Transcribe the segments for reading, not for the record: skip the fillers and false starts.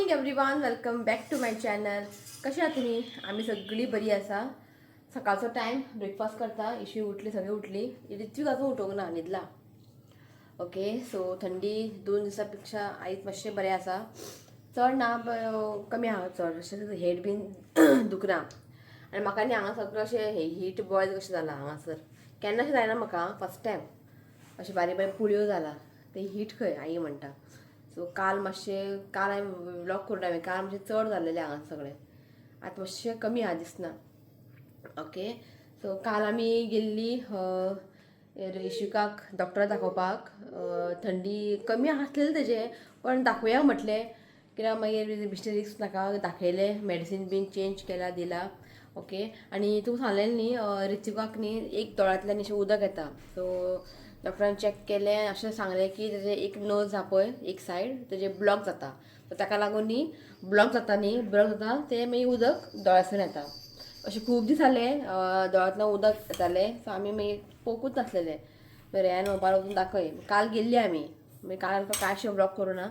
Morning everyone, welcome back to my channel. कशे आहात तुम्ही? आम्ही सगळी बरी आसा. सकाळचो टायम ब्रेकफास्ट करता. इशी उठली, सगळी उठली. ऋत्विक आजून उठोंक ना, न्हिदला. ओके, सो थंडी 2 दिसांपेक्षा आयज मातशें बरें आसा. चड ना, कमी आहा चड. अशें हेड बीन दुखना. आनी म्हाका न्ही हांगा सगळें अशें हीट बॉयल कशें जाला हांगासर. केन्ना अशें जायना म्हाका, फर्स्ट टायम अशें बारीक बारीक पुळयो जाला. ते हीट खंय आई म्हणटा. सो काल हांवें व्लॉग करून हांवें काल मातशें चड जाल्लेलें हांगा सगळें. आतां मातशें कमी आहा दिसना. ओके, सो काल आमी गेल्ली ऋषिकाक डॉक्टरा दाखोवपाक. थंडी कमी आसलेली तेजें, पण दाखोवया म्हटलें. कित्याक मागीर बेश्टें रिस्क नाका, दाखयलें, मेडिसीन बीन चेंज केला, दिला. ओके, आनी तुका सांगलेलें न्ही ऋत्विकाक न्ही एक दोळ्यांतल्यान अशें उदक येता. सो डॉक्टरान चॅक केलें, अशें सांगलें की तेजें एक नोज आहा पळय, एक सायड तेजें ब्लॉक जाता. सो ताका लागून न्ही ब्लॉक जाता तें मागीर उदक दोळ्यांतल्यान येता. अशें खूब दीस जाले दोळ्यांतल्यान उदक येतालें. सो आमी मागीर पळोवंकूच नासलेले. रेयान म्हणपाक लागून दाखय. काल गेल्ली आमी. मागीर काल आमकां कांयशें व्लॉग करूना.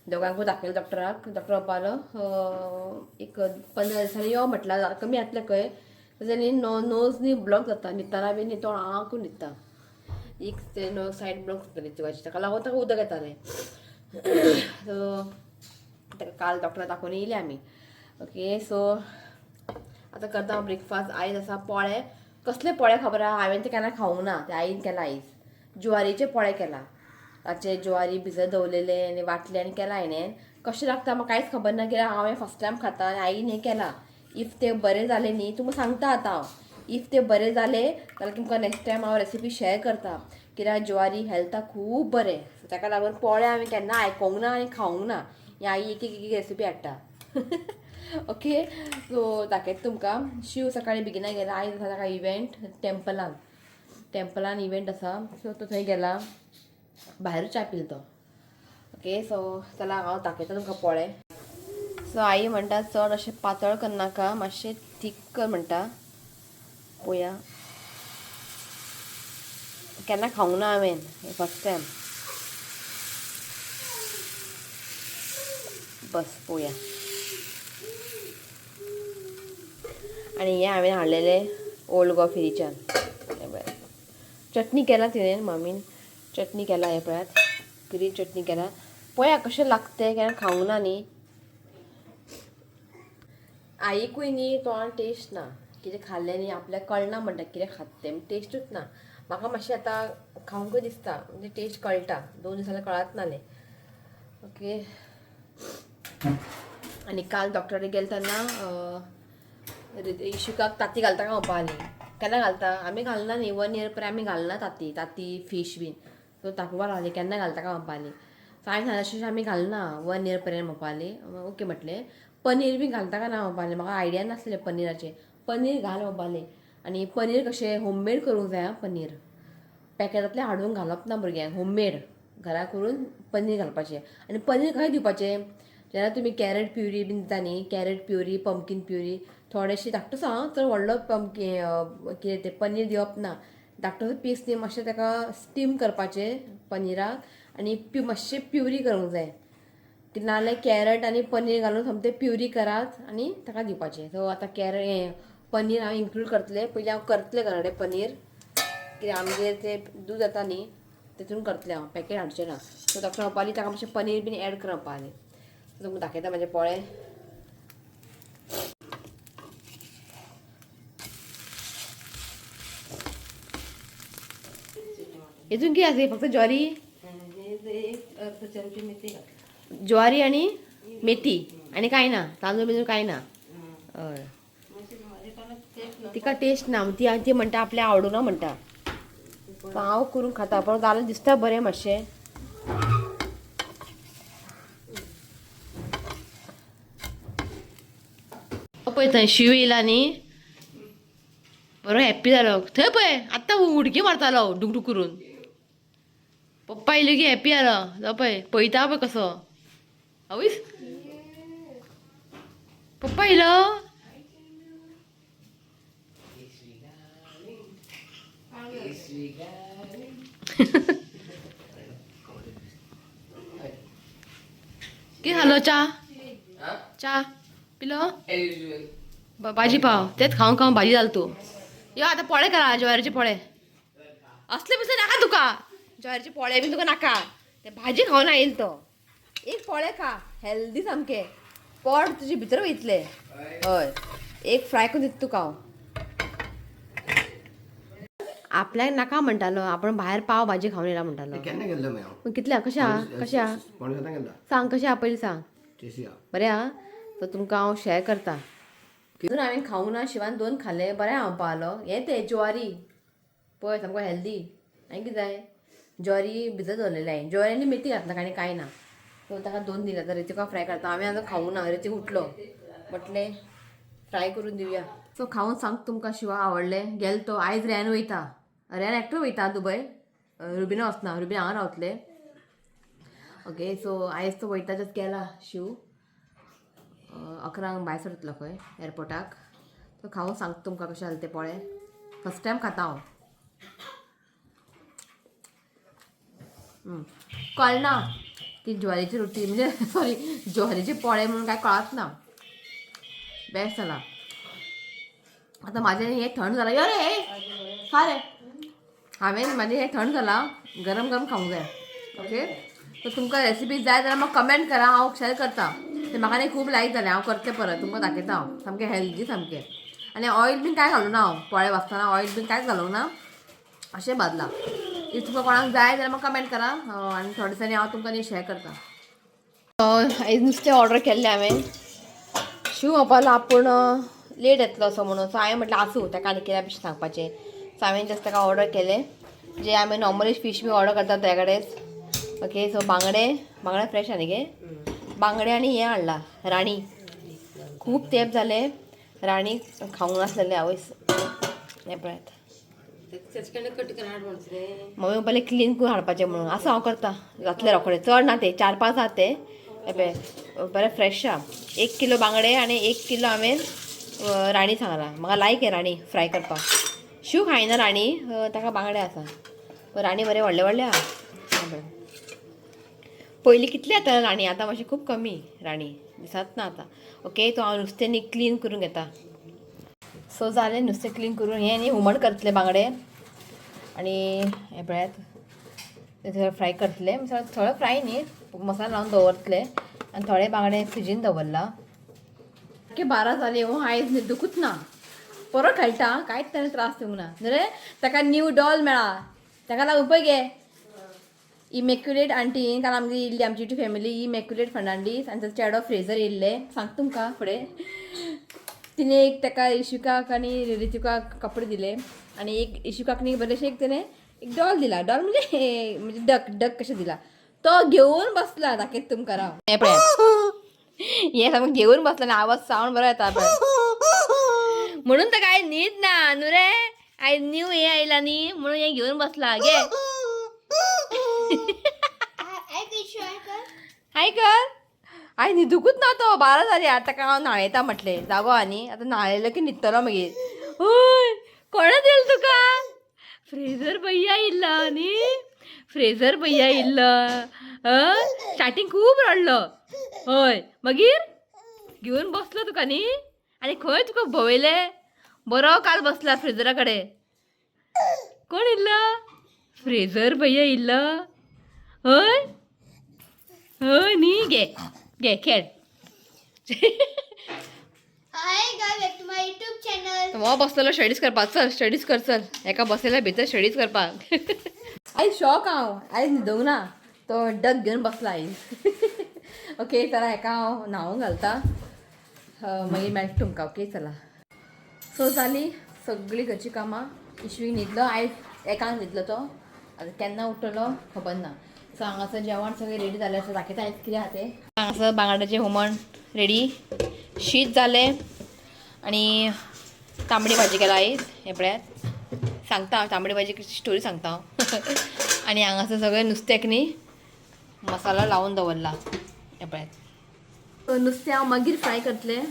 दोगांकूय दाखयलें डॉक्टराक. डॉक्टर म्हणपाक लागलो एक 15 दिसांनी यो म्हटल्यार कमी जातलें खंय. तेजें न्ही नोज न्ही ब्लॉक जाता. न्हिदतना बीन न्ही तो आंकून न्हिदता. एक ते सायड ब्लॉक जाताली चुवाची, ताका लागून ताका उदक येतालें. सो ताका काल डॉक्टरा दाखोवन येयले आमी. ओके, सो आतां करता हांव ब्रेकफास्ट. आयज आसा पोळे. कसले पोळे खबर आहा? हांवें ते केन्ना खावंक ना. ते आईन केला आयज. ज्वारीचे पोळे केला. ताचे ज्वारी भिजत दवरलेले आनी वाटले आनी केला हांवें. कशें लागता म्हाका कांयच खबर ना, कित्याक हांवें फर्स्ट टायम खाता आनी आईन हें केला. इफ ते बरें जालें न्ही, तुमकां सांगता आतां हांव. इफ ते बरें जाले जाल्यार तुमकां नेक्स्ट टायम हांव रेसिपी शेअर करता. कित्याक ज्वारी हेल्थाक खूब बरें. ताका लागून पोळे हांवें केन्ना आयकोंक ना आनी खावंक ना. ही आई एक एक रेसिपी हाडटा. ओके, सो दाखयता तुमकां. शिव सकाळीं बेगिना गेला. आयज आसा ताका इव्हेंट टेम्पलान इव्हेंट आसा. सो तो थंय गेला. भायरूच च्या पिलो तो. ओके, सो चला हांव दाखयता तुमकां पोळे. सो आई म्हणटा चड अशें पातळ करनाका, मातशें थीक कर म्हणटा. पळोवया. केन्ना खावंक ना हांवें, फर्स्ट टायम. बस पळोवया. आनी हें हांवें हाडलेलें ओल्ड गोवा फेरीच्यान. चटणी केला तिणें, मामीन चटणी केला. हे पळयात, ग्रीन चटणी केला. पळया कशें लागता. केन्ना खावंक ना न्ही. आईकूय न्ही तोंडान टेस्ट ना. कितें खाल्लें न्ही आपल्याक कळना म्हणटा कितें खाता तें. टेस्टूच ना. म्हाका मातशें आतां खावंकूय दिसता, म्हणजे टेस्ट कळटा. 2 दीस जाल्यार कळत नासलें. ओके, आनी काल डॉक्टराक गेले तेन्ना इशुकाक ताती घालता काय म्हणपा लागली. केन्ना घालता? आमी घालना न्ही. 1 इयर पर्यंत आमी घालना ताती फीश बीन. सो दाखोवपा लागली केन्ना घालता काय म्हणपा लागली. सो हांवें सांगलें अशें आमी घालना 1 इयर पर्यंत म्हणपा लागली. ओके म्हटलें. पनीर बी घालता काय ना म्हणपा लागलें. म्हाका आयडिया नासलें पनीराचें. पनीर घाल म्हणपा लागली. आनी पनीर कशें होममेड करूंक जाय. पनीर पॅकेटांतलें हाडून घालप ना भुरग्यांक. होममेड घरा करून पनीर घालपाचें. आनी पनीर खंय दिवपाचें? जेन्ना तुमी कॅरेट प्युरी बीन दिता न्ही, कॅरेट प्युरी, पंपकीन प्युरी, थोडेशें धाकटो आं, चड व्हडलो कितें तें पनीर दिवप ना. धाकटो पीस न्ही मातशें ताका स्टीम करपाचें पनीराक आनी मातशें प्युरी करूंक जाय. नाजाल्यार कॅरेट आनी पनीर घालून समतें प्युरी करात आनी ताका दिवपाचें. सो आतां पनीर हांव इन्क्लूड करतलें. पयलीं हांव करतलें घरा कडेन पनीर. कित्याक आमगेर तें दूद येता न्ही तेतून करतलें हांव, पॅकेट हाडचें ना. सो डॉक्टर म्हणपा लागली ताका मातशें पनीर बीन एड कर म्हणपा लागली. सो तुमकां दाखयता म्हाजे पोळे. हितून कितें आसा? फक्त ज्वारी आनी मेथी आनी कांय ना. तांदूळ बिंदूळ कांय ना. हय, तिका टेस्ट ना. ती म्हणटा आपल्या आवडूना म्हणटा. हांव करून खाता, पण जाल्यार दिसता बरें मातशें. पळय थंय शिव येयला न्ही, बरो हॅप्पी जालो. थंय पळय आत्तां उडकी मारतालो डूक डूक करून. पप्पा येयलो की हॅप्पी जालो. जावं पळय पळयता पळय कसो. आवयस पप्पा येयलो. कितें खालो च्या? चा पिलो भाजी पाव तेच खाऊन खाऊन भाजी घालतो यो आता पोळे करा ज्वारीचे पोळे असले बिसले नाका तुका ज्वारीचे पोळे बी तुका नाका ते भाजी खाऊन येईल तो एक पोळे खा हेल्दी सामके पोट तुझे भितर वयतले हय एक फ्राय करून दिता तुका हांव आपल्याक नाका म्हणटालो आपण भायर पाव भाजी खाऊन येयला म्हणटालो केन्ना गेल्लो पण कितल्या कशा कशा केन्ना गेला सांग कशा पयलीं सांग टेसिया बरें आं तर तुमकां हांव शेअर करता तितून हांवें खावंक ना शिवान 2 खाल्ले बरें हांव पावलो हें तें ज्वारी पळय सामको हेल्दी आनी कितें जाय ज्वारी भितर दवरलेले हांवें ज्वारी आनी मेथी घातला आनी कांय ना सो ताका 2 दिले आतां रितीका फ्राय करता हांवें आतां खावंक ना रितीक उठलो म्हटलें फ्राय करून दिवया सो खावन सांग तुमकां शिवा आवडलें गेल तो आयज रेन वयता रेन एकटो वयता दुबय रुबिना वचना रुबीन हांगा रावतले ओके सो आयज तो वयता जस्ट गेला शिव 11 भायर सरतलो खंय एअरपोर्टाक सो खावून सांगता तुमकां कशें जालें तें पोळे फर्स्ट टायम खाता हांव कळना की ज्वारीची रोटी म्हणजे सॉरी ज्वारीचे पोळे म्हणून काय कळत ना बेस्ट जाला आतां म्हाजें हें थंड जालां यो रे खा रे हांवें म्हाजें हें थंड जालां गरम गरम खावंक जाय ओके सो तुमकां रेसिपी जाय जाल्यार म्हाका कमेंट करा हांव शेअर करता ते म्हाका न्ही खूब लायक जालें हांव करचें परत तुमकां दाखयता हांव सामकें हेल्दी सामकें आनी ऑयल बीन कांय घालूं ना हांव पोळे भाजतना ऑयल बीन कांयच घालूंक ना अशें भाजलां इफ तुमकां कोणाक जाय जाल्यार म्हाका कमेंट करा आनी थोडे दिसांनी हांव तुमकां न्ही शेअर करता आयज नुस्तें ऑर्डर केल्लें हांवें शिव म्हणपालो आपूण लेट येतलो असो म्हणून सो हांवें म्हटलें आसूं ताका आनी कित्याक बेश्टें सांगपाचें सो हांवें जस्ट ताका ऑर्डर केलें जे आमी नॉर्मली फीश बी ऑर्डर करतात त्या कडेच ओके सो बांगडे फ्रेश आनी गे बांगडे आनी हें हाडला राणी खूब तेंप जालें राणी खावंक नासलेलें आवयस हें पळयात मम्मी म्हणपालें क्लीन करून हाडपाचें म्हणून आसा हांव करता जातलें रोखडें चड ना ते 4-5 आसा ते हे बरें फ्रेश आहा 1 किलो बांगडे आनी 1 किलो हांवें राणी सांगला म्हाका लायक आहे राणी फ्राय करपाक शिव खायना राणी ताका बांगडे आसा पण राणी बरें व्हडले व्हडले आहा पयलीं कितले येताले राणी आतां मातशी खूब कमी राणी दिसत ना आतां ओके तो हांव नुस्तें न्ही क्लीन करून घेता सो जालें नुस्तें क्लीन करून हें न्ही हुमण करतलें बांगडे आनी हें पळयात ते फ्राय करतले थोडे फ्राय न्ही मसालो लावन दवरतले आनी थोडे बांगडे फ्रिजीन दवरला ओके 12 जाली आयज न्हिदूंकूच ना परत खेळटा कांयच ताणें त्रास दिवंक ना न्हू रे ताका न्यू डॉल मेळ्ळा ताका लागून पळय गे इमॅक्युलेट आंटीन काल आमची येयल्ली आमची यूट्यूब फॅमिली इमॅक्युलेट फर्नांडीस आनी ताचो चेडो फ्रेझर येयल्ले सांग तुमकां फुडें तिने एक ताका इशिकाक आनी रितिकाक कपडे दिले आनी एक इशिकाक न्ही बरेंशें एक तिणें एक डॉल दिला डॉल म्हणजे डक कशें दिला तो घेवन बसला दाखयत तुमकां राव हें पळयात हें सामकें घेवन बसला आनी आवाज सावंड बरो येता पळय म्हणून ताका आयज न्हीद ना न्हू रे आयज न्यू हें आयला न्ही म्हणून हें घेवन बसला गे हाय कर आयज न्हिदूंकूच ना तो 12 जाली आतां ताका हांव न्हाळयता म्हटलें जागो आनी आतां न्हाळयलो की न्हिदतलो मागीर हय कोणें दिलें तुका फ्रेझर भैया इल्लो न्ही फ्रेझर भैया इल्लो स्टार्टींग खूब रडलो हय मागीर घेवन बसलो तुका न्ही आनी खंय तुका भोंवयले बरो काल बसला फ्रेझरा कडेन कोण इल्लो फ्रेझर भैया इल्लो हय हय न्ही गे गे खेळ हो बसलेलो स्टडीज करपाक चल स्टडीज कर चल एका बसलेल्या भितर स्टडीज करपाक आयज शॉक हांव आयज न्हिदूंक ना तो डक घेवन बसला आयज ओके चला हेका हांव न्हावूंक घालता मागीर मेळटा तुमकां ओके चला सो जाली सगळीं घरचीं कामां इश्वीक न्हिदलो आयज एकाक न्हिदलो तो आतां केन्ना उठलो खबर ना सो हांगासर जेवण सगळें रेडी जालें आसा दाखयता आयज कितें आहा तें हांगासर बांगड्याचें हुमण रेडी शीत जालें आनी तांबडी भाजी केला आयज हें पळयात सांगता हांव तांबडी भाजी स्टोरी सांगता हांव आनी हांगासर सगळें नुस्त्याक न्ही मसालो लावन दवरला हें पळयात नुस्तें हांव मागीर फ्राय करतलें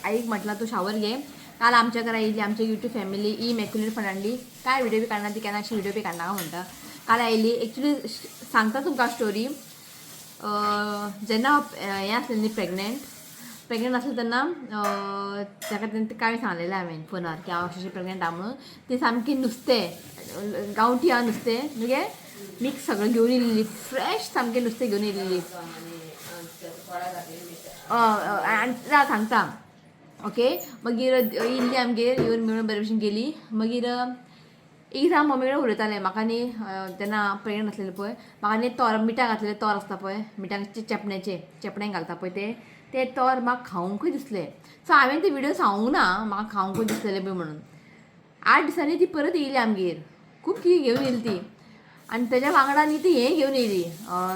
आईक म्हटलां तूं शावर घे काल आमच्या घरा येयली आमच्या यूट्यूब फॅमिली इमॅक्युलेट फर्नांडीस काय व्हिडिओ बी काडना ती केन्ना व्हिडिओ बी काडनाका म्हणटा काल आयली एक्चुली सांगता तुमकां स्टोरी जेन्ना हें आसलें न्ही प्रेग्नेंट प्रेग्नंट असले त्यांना ताका तेंचे काय सांगलेलें हांवें फोनार की हांव अशें प्रेग्नंट आहा म्हणून. ती सामकी नुस्तें गांवठी आहा नुस्तें म्हणजे मिक्स सगळें घेवन येयलेली फ्रेश सामकें नुस्तें घेवन येयलेली. आनी सांगता ओके. मागीर येयल्ली आमगेर येवन मेळून बरे भशेन गेली. मागीर एक दिसा मम्मी कडेन उलयतालें म्हाका न्ही तेन्ना प्रेग्नंट आसलेलें पळय म्हाका न्ही तोर मिठाक घातलेले तोर आसता पळय मिठाक चेपण्यांक घालता पळय ते तोर म्हाका खावंकूय दिसले. सो हांवें ते व्हिडियो सांगूंक ना म्हाका खावंकूय दिसलेले बी म्हणून. 8 दिसांनी ती परत येयली आमगेर खूब कितें घेवन येयली ती. आनी तेज्या वांगडा न्ही ती हें घेवन येयली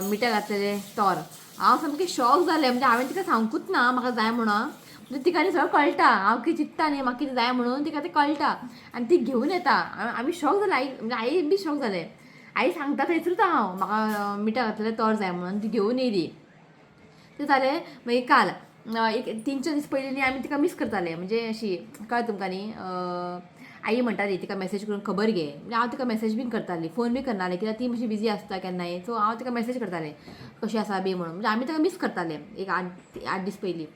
मिठाक घातलेले तोर. हांव सामकें शॉक जालें म्हणजे हांवें तिका सांगूंकूच ना म्हाका जाय म्हणून. म्हणजे तिका न्ही सगळं कळटा हांव कितें चित्ता न्ही म्हाका कितें जाय म्हणून तिका तें कळटा आनी ती घेवन येता. आमी शॉक जालें आई म्हणजे आई बी शॉक जालें. आई सांगता थंयसरूच हांव म्हाका मिठाक घातलेले तोर जाय म्हणून ती घेवन येयली. तें जालें मागीर काल एक 3-4 दीस पयलीं न्ही आमी तिका मिस करताले म्हणजे अशी कळ्ळें तुमकां न्ही आई म्हणटाली तिका मेसेज करून खबर घे म्हणजे हांव तिका मेसेज बीन करताली फोन बी करनाले कित्याक ती मातशी बिजी आसता केन्नाय. सो हांव तिका मेसेज करतालें कशी आसा बी म्हणून म्हणजे आमी तिका मिस करताले एक 8 दीस पयलीं.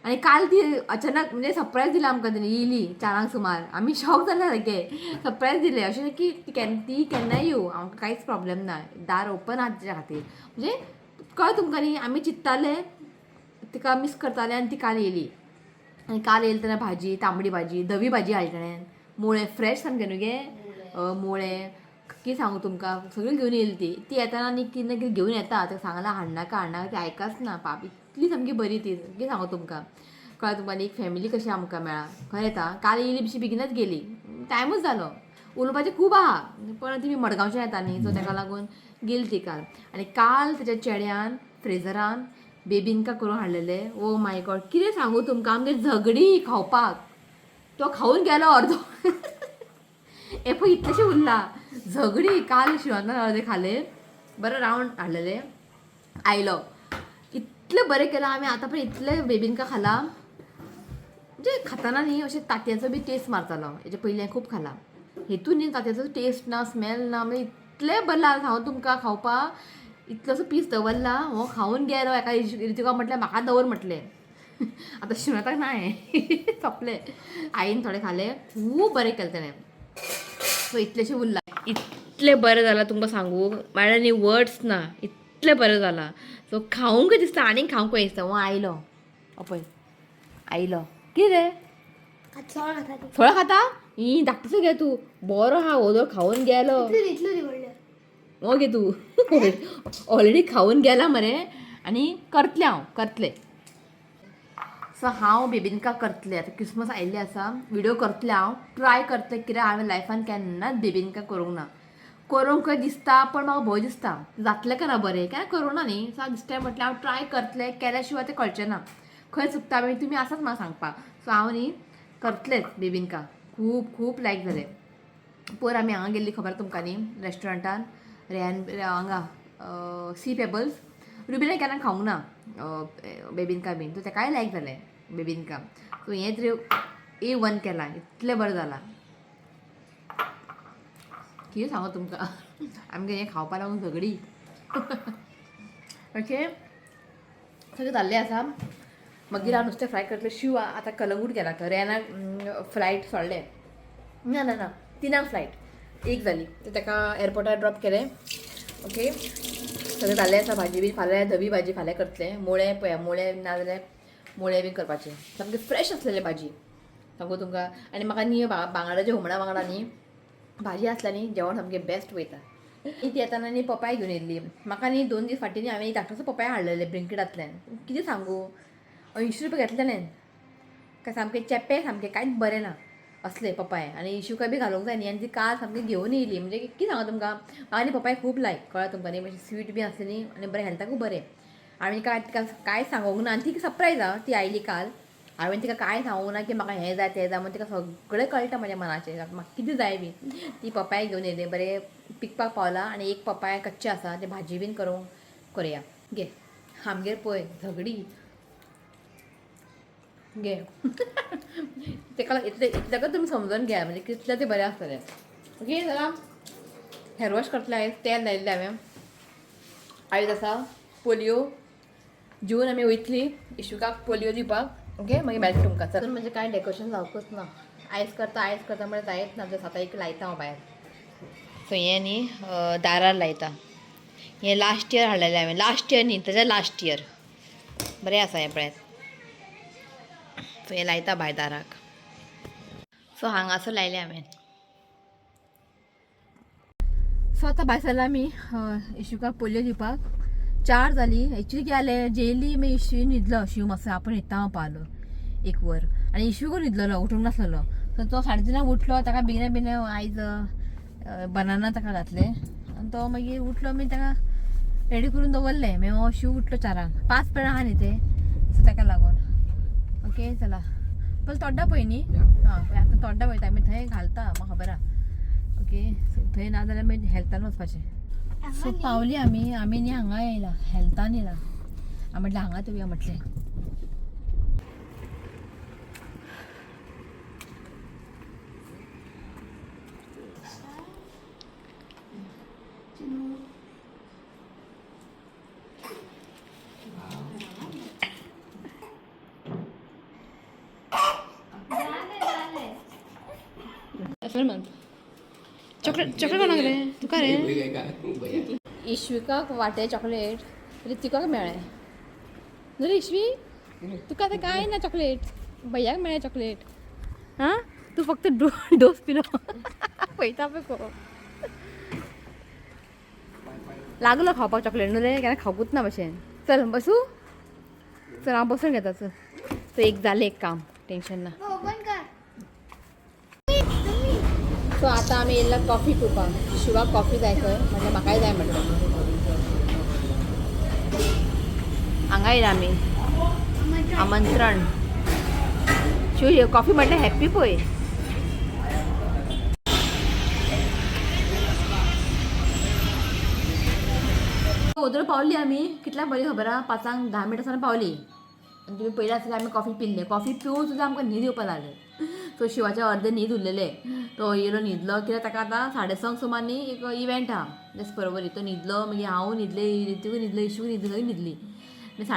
आनी काल ती अचानक म्हणजे सरप्रायज दिला आमकां तिणी येयली 4 सुमार. आमी शॉक जाले सारके सरप्रायज दिलें अशें की ती केन्नाय येवं आमकां कांयच प्रॉब्लेम ना दार ओपन आहा तिच्या खातीर. म्हणजे कळ्ळें तुमकां न्ही आमी चिंत्ताले तिका मिस करताले आनी ती काल येयली. आनी काल येयली तेन्ना भाजी तांबडी भाजी धवी भाजी हाडली ताणें मुळे फ्रेश सामकें न्हू गे मुळे कितें सांगू तुमकां सगळीं घेवन येयली ती येताना न्ही कितें ना कितें घेवन येता तें सांगलां हाडनाका ती आयकाच ना पाप इतली सामकी बरी ती कितें सांगू तुमकां. कळ्ळें तुमकां न्ही एक फॅमिली कशी आमकां मेळ्ळा खंय येता काल येयली बशी बेगीनच गेली टायमूच जालो. उलोवपाचें खूब आहा पण ती मडगांवच्यान येता न्ही सो ताका लागून गेली ती काल. आनी काल तेज्या चेड्यान फ्रेझरान बेबिंका करून हाडलेले ओ माय गॉड कितें सांगू तुमकां आमगेर झगडी खावपाक. तो खावन गेलो अर्दो हे पळय इतलेशें उरला झगडी काल शिवरान अर्दे खाले बरें रावंड हाडलेले आयलो इतलें बरें केलां आमी आतां पण इतलें बेबिंका खाला म्हणजे खाताना न्ही अशें तांतयाचो बी टेस्ट मारतालो हेजे पयलीं हांवें खूब खाला हेतून न्ही तांतयाचो टेस्ट ना स्मेल ना म्हणजे इतलें बरें लागलें हांव तुमकां खावपाक इतलोसो पीस दवरला हो खावन गेलो एका रितीका म्हटलें म्हाका दवर म्हटलें आतां शिवराक ना हें सोंपलें आईन थोडें खालें खूब बरें केलें तेणें. सो इतलेशें उरला इतलें बरें जालां तुमकां सांगू म्हळ्यार न्ही वर्ड्स ना इतलें बरें जालां. सो खावंकूय दिसता आनीक खावंकूय दिसता हो आयलो पळय आयलो कितें फळां खाता ही धाकटूसो घे तूं बरो आहा ओदो खावन गेलो हो घे तूं ऑलरेडी खावन गेला मरे आनी करतलें हांव करतलें. सो हांव बेबिंका करतलें आतां क्रिसमस आयिल्लें आसा व्हिडियो करतलें हांव ट्राय करतलें कित्याक हांवें लायफान केन्नाच बेबिंका करूंक ना. करूंक दिसता पण म्हाका भंय दिसता जातलें काय ना बरें केन्ना करूं ना न्ही सो दिसता म्हटल्यार हांव ट्राय करतलें केल्या शिवाय तें कळचें ना खंय चुकता मागीर तुमी आसात म्हाका सांगपाक. सो हांव न्ही करतलेंच बेबिंका खूब खूब लायक जालें. पयर आमी हांगा गेल्ली खबर तुमकां न्ही रेस्टॉरंटान हांगा सी पेबल्स रुबिना केन्ना खावंक ना बेबिंका बीन सो तेकाय लायक जालें बेबिंका. सो हें तरी A1 केलां इतलें बरें जालां कितें सांगू तुमकां आमगे हें खावपा लागून झगडी ओके. सगळें जाल्लें आसा मागीर हांव नुस्तें फ्राय करतलें शिव आतां कलंगूट गेला रेनाक फ्लायट सोडलें ना ना ना 3 फ्लायट 1 जाली तर ताका एअरपोर्टार ड्रॉप केलें ओके. सगळें जाल्लें आसा भाजी बी फाल्यां धवी भाजी फाल्यां करतलें मुळे पळया मुळे ना जाल्यार मुळे बीन करपाचें सामकें फ्रेश आसलेलें भाजी सांगू तुमकां. आनी म्हाका न्ही बांगडाच्या हुमणा वांगडा न्ही भाजी आसल्या न्ही जेवण सामकें बेस्ट वयता. ती येताना न्ही पपाय घेवन येयल्ली म्हाका न्ही 2 दीस फाटीं न्ही हांवें एक धाकटोसो पपाय हाडलेले ब्लिंकिटांतल्यान कितें सांगू 80 रुपया घेतलेलें काय सामकें चेपें सामकें कांयच बरें ना असलें पपाय आनी इशूका बी घालूंक जाय न्ही आनी ती काल सामकी घेवन येयली म्हणजे कितें सांगू तुमकां म्हाका न्ही पपाय खूब लायक कळ्ळें तुमकां न्ही मातशी स्वीट बी आसली न्ही आनी बरें हेल्थाकूय बरें. हांवें काय तिका कांय सांगूंक ना आनी ती सरप्रायज आहा ती आयली काल हांवें तिका कांय सांगूंक ना की म्हाका हें जाय तें जाय म्हणून तिका सगळें कळटा म्हज्या मनाचें म्हाका कितें जाय बी. ती पपाय घेवन येयली बरें पिकपाक पावला आनी एक पपाय कच्चें आसा तें भाजी बीन करुया घे आमगेर पळय झगडी घे तेका ताका तुमी समजून घ्या म्हणजे कितलें तें बरें आसतलें ओके. जाल्यार हेअर वॉश करतलें आयज तेल लायिल्लें हांवें आयज आसा पोलियो जेवन आमी वयतली इशुकाक पोलियो दिवपाक ओके मागीर मेळटा तुमकां चल म्हणजे काय डेकोरेशन जावकूच ना आयज करता म्हळ्यार जायत ना जर आतां एक लायता हांव भायर सो हें न्ही दारार लायता हें लास्ट इयर हाडलेलें हांवें लास्ट इयर न्ही तेच्या लास्ट इयर बरें आसा हें पळयात सो हें लायता भायर दाराक सो हांगासर लायलें हांवें सो आतां भायर सरला आमी इशुकाक पोलियो दिवपाक 4 जाली एक्चुली कितें जालें जेयली मागीर इशू न्हिदलो शिव मातसो आपूण येता हांव पावलो एक वर आनी इशू न्हिदलो उठूंक नासलेलो सो तो 3:30 उठलो ताका बेगिना आयज बनाना ताका घातले आनी तो मागीर उठलो मागीर ताका रेडी करून दवरलें मागीर हो शिव उठलो 4 5 पेड आहा न्ही ते सो ताका लागून ओके चला पण तोड्डा पळय न्ही हां आतां तोड्डा वयता आमी थंय घालता म्हाका खबर आहा ओके सो थंय ना जाल्यार मागीर हेल्थान वचपाचें सो पावली आमी न्ही हांगा येयला हेल्थान येयला हांव म्हटलें हांगाच येवया म्हटलें चॉकलेट कोणाक रे तुका रे इश्विकाक वाटे चॉकलेट रितिकाक मेळ्ळें न्हू रे इश्वी तुका आतां कांय ना चॉकलेट भैयाक मेळ्ळें चॉकलेट हां तूं फक्त डोस पिलो पळयता पळय को लागलो खावपाक चॉकलेट न्हू रे केन्ना खावपूच ना भशेन चल बसू चल हांव बसून घेता चल सो एक जालें एक काम टेन्शन ना सो आतां आमी येयला कॉफी पिवपाक शिवाक कॉफी जाय खंय म्हणल्यार म्हाकाय जाय म्हटलें हांगा येयला आमी आमंत्रण शिव कॉफी म्हटल्यार हॅप्पी पळय ओदर पावली आमी कितल्याक पावली खबर आहा 5:10 मिनटां पावली आनी तुमी पयलीं आसल्यार आमी कॉफी पिल्ले कॉफी पिवून सुद्दां आमकां न्हीद येवपा लागलें सो शिवाचे अर्दे न्हीद उरलेले तो येयलो न्हिदलो कित्याक ताका आतां 5:30 सुमार न्ही एक इवेंट आहा जस्ट बरोबर तो न्हिदलो मागीर हांव न्हिदले रितीकूय न्हिदले इशूय न्हिदली सगळीं न्हिदली मागीर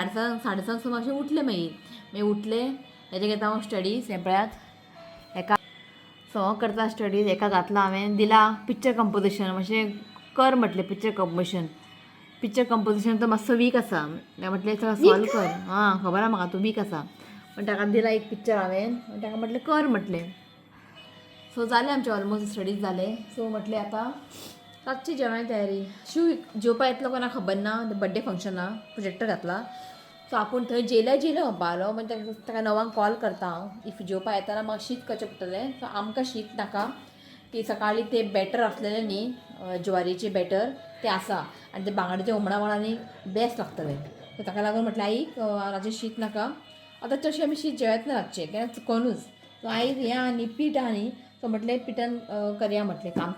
5:30 सुमार अशें उठले मागीर उठले हेजे घेता हांव स्टडीज हें पळयात एका सो करता स्टडीज एका घातला हांवें दिला पिक्चर कंपोजिशन मातशें कर म्हटलें पिक्चर कंपोजिशन तो मातसो वीक आसा म्हटलें ताका सॉल्व कर हां खबर आहा म्हाका तूं वीक आसा पण ताका दिला एक पिक्चर हांवें ताका म्हटलें कर म्हटलें सो जालें आमचें ऑलमोस्ट स्टडीज जालें सो म्हटलें आतां रातची जेवणाची तयारी शिव जेवपा येतलो कोणाक खबर ना बड्डे फंक्शना प्रोजेक्टर घातला सो आपूण थंय जेयल्या पावलो मागीर ताका 9 कॉल करता हांव इफ जेवपा येताना म्हाका शीत करचें पडटलें सो आमकां शीत नाका की सकाळीं ते बॅटर आसलेलें न्ही ज्वारीचें बॅटर तें आसा आनी ते बांगड्याचे हुमणा वांगडा बेस्ट लागतलें सो ताका लागून म्हटलें आई रातचें शीत नाका आतां तशें आमी शीत जेवत ना रातचें केन्ना चुकोनूच सो आयज हें आहा न्ही पीठ आहा न्ही सो म्हटलें पिठान करया म्हटलें काम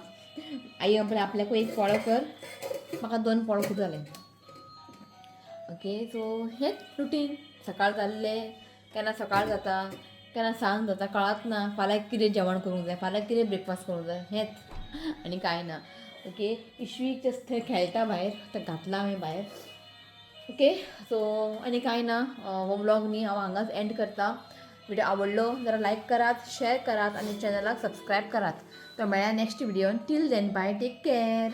आई म्हटलें आपल्याकूय एक पोळो कर म्हाका 2 पोळो खूब जालें ओके सो हेंच रुटीन सकाळ जाल्लें केन्ना सकाळ जाता केन्ना सांज जाता कळत ना फाल्यां कितें जेवण करूंक जाय फाल्यां कितें ब्रेकफास्ट करूंक जाय हेंच आनी कांय ना ओके इश्वीक जस्ट थंय खेळटा भायर तें घातला हांवें भायर ओके सो आनी कांय ना हो व्लॉग न्ही हांव हांगाच एंड करता व्हिडिओ आवडलो जाल्यार लायक करात शेअर करात आनी चॅनलाक सबस्क्रायब करात तो मेळ्या नेक्स्ट व्हिडिओन till then bye take care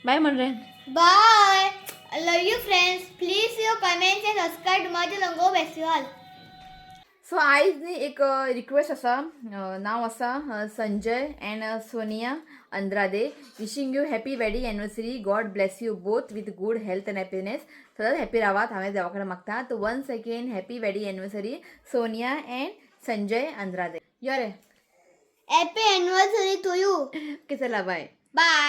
bye म्हण रे bye I love you friends. Please your comments and subscribe to my Longo Festival. So आयज न्ही एक रिक्वेस्ट आसा नांव आसा Sanjay and Sonia Andrade wishing you happy wedding anniversary God bless you both with good health and happiness सदांच happy रावात हांवें देवा कडेन मागता तो once again happy wedding anniversary Sonia and Sanjay Andrade यो रे Happy anniversary to you. Okay चला बाय Bye.